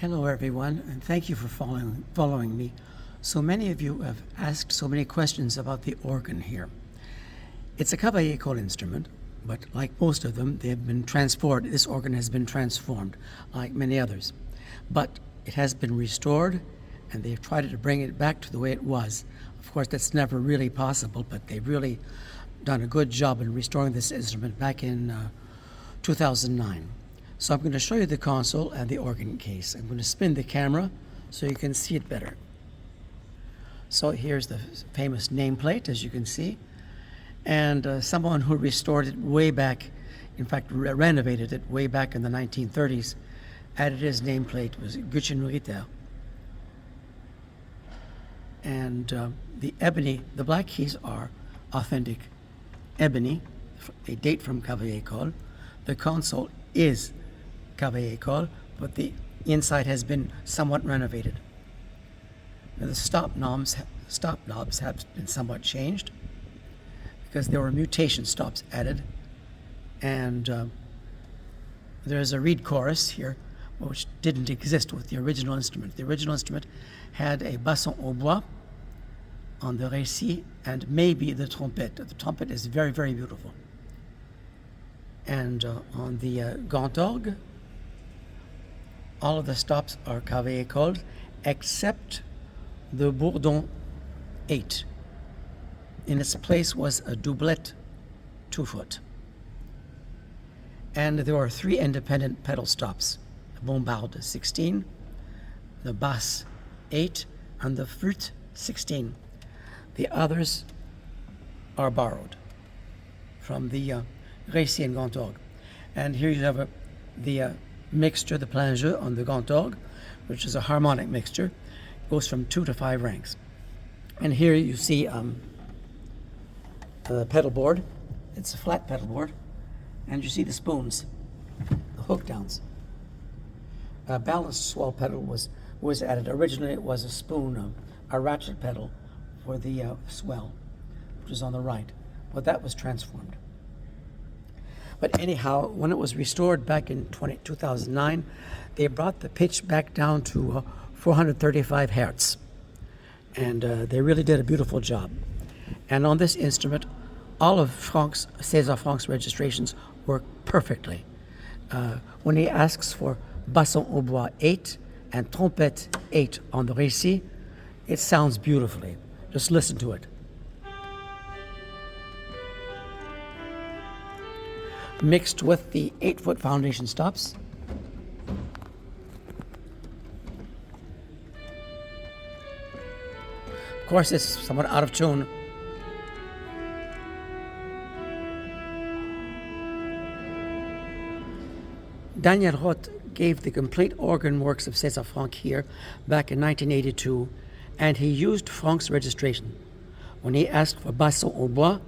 Hello, everyone, and thank you for following me. So many of you have asked so many questions about the organ here. It's a Cavaillé-Coll instrument, but like most of them, they have been transformed. This organ has been transformed, like many others. But it has been restored, and they've tried to bring it back to the way it was. Of course, that's never really possible, but they've really done a good job in restoring this instrument back in 2009. So I'm going to show you the console and the organ case. I'm going to spin the camera so you can see it better. So here's the famous nameplate, as you can see. And someone who restored it way back, in fact renovated it way back in the 1930s, added his nameplate, was Gutchen Ritter. And the ebony, the black keys are authentic ebony. They date from Cavaillé-Coll. The console is Cavaillé-Coll, but the inside has been somewhat renovated. Now, the stop knobs have been somewhat changed because there were mutation stops added, and there's a reed chorus here which didn't exist with the original instrument. The original instrument had a basson au bois on the récit and maybe the trompette. The trumpet is very, very beautiful. And on the grand orgue, all of the stops are Cavaillé-Coll except the Bourdon 8. In its place was a doublette 2-foot. And there are 3 independent pedal stops: the Bombarde 16, the Basse 8, and the Flûte 16. The others are borrowed from the récit and grand orgue. And here you have the mixture, the plein jeu on the grand orgue, which is a harmonic mixture. It goes from 2 to 5 ranks. And here you see the pedal board. It's a flat pedal board. And you see the spoons, the hook downs. A balanced swell pedal was added. Originally it was a spoon, a ratchet pedal for the swell, which is on the right. But that was transformed. But anyhow, when it was restored back in 2009, they brought the pitch back down to 435 hertz. And they really did a beautiful job. And on this instrument, all of César Franck's registrations work perfectly. When he asks for basson au bois 8 and trompette 8 on the récit, it sounds beautifully. Just listen to it. Mixed with the 8-foot foundation stops. Of course, it's somewhat out of tune. Daniel Roth gave the complete organ works of César Franck here back in 1982, and he used Franck's registration. When he asked for basson au bois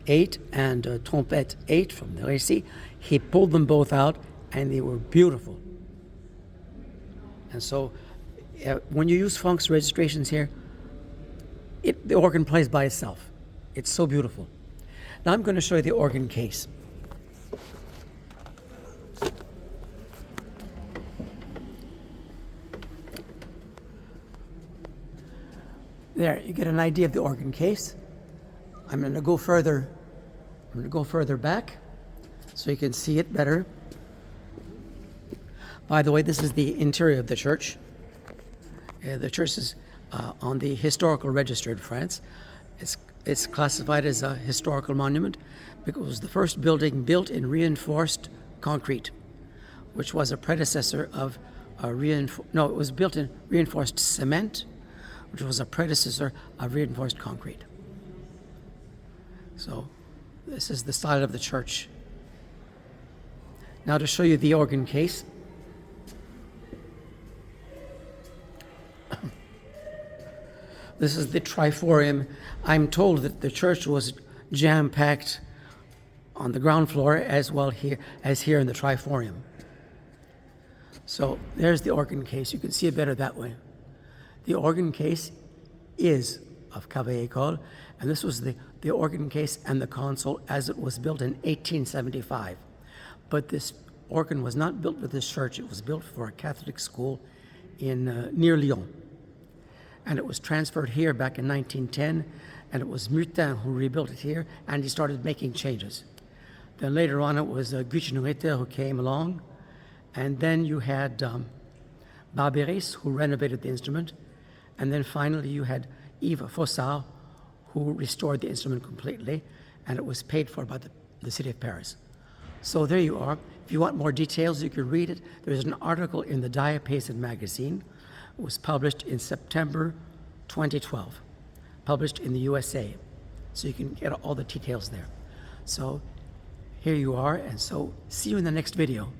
8 and trompette 8 from the récit, he pulled them both out, and they were beautiful. And so when you use Franck's registrations here, the organ plays by itself. It's so beautiful. Now I'm going to show you the organ case. There, you get an idea of the organ case. I'm going to go further back so you can see it better. By the way, this is the interior of the church. The church is on the historical register in France. It's classified as a historical monument because it was the first building built in reinforced concrete, which was a predecessor of it was built in reinforced cement, which was a predecessor of reinforced concrete. So this is the style of the church. Now to show you the organ case. This is the triforium. I'm told that the church was jam-packed on the ground floor as well as here in the triforium. So there's the organ case. You can see it better that way. The organ case is of Cavaillé-Coll, and this was the organ case and the console as it was built in 1875. But this organ was not built for this church. It was built for a Catholic school near Lyon. And it was transferred here back in 1910, and it was Mutin who rebuilt it here, and he started making changes. Then later on, it was Gucci who came along, and then you had Barberis, who renovated the instrument, and then finally you had Yves Fossard, who restored the instrument completely, and it was paid for by the city of Paris. So there you are. If you want more details, you can read it. There's an article in the Diapason magazine. It was published in September 2012, published in the USA. So you can get all the details there. So here you are, and so see you in the next video.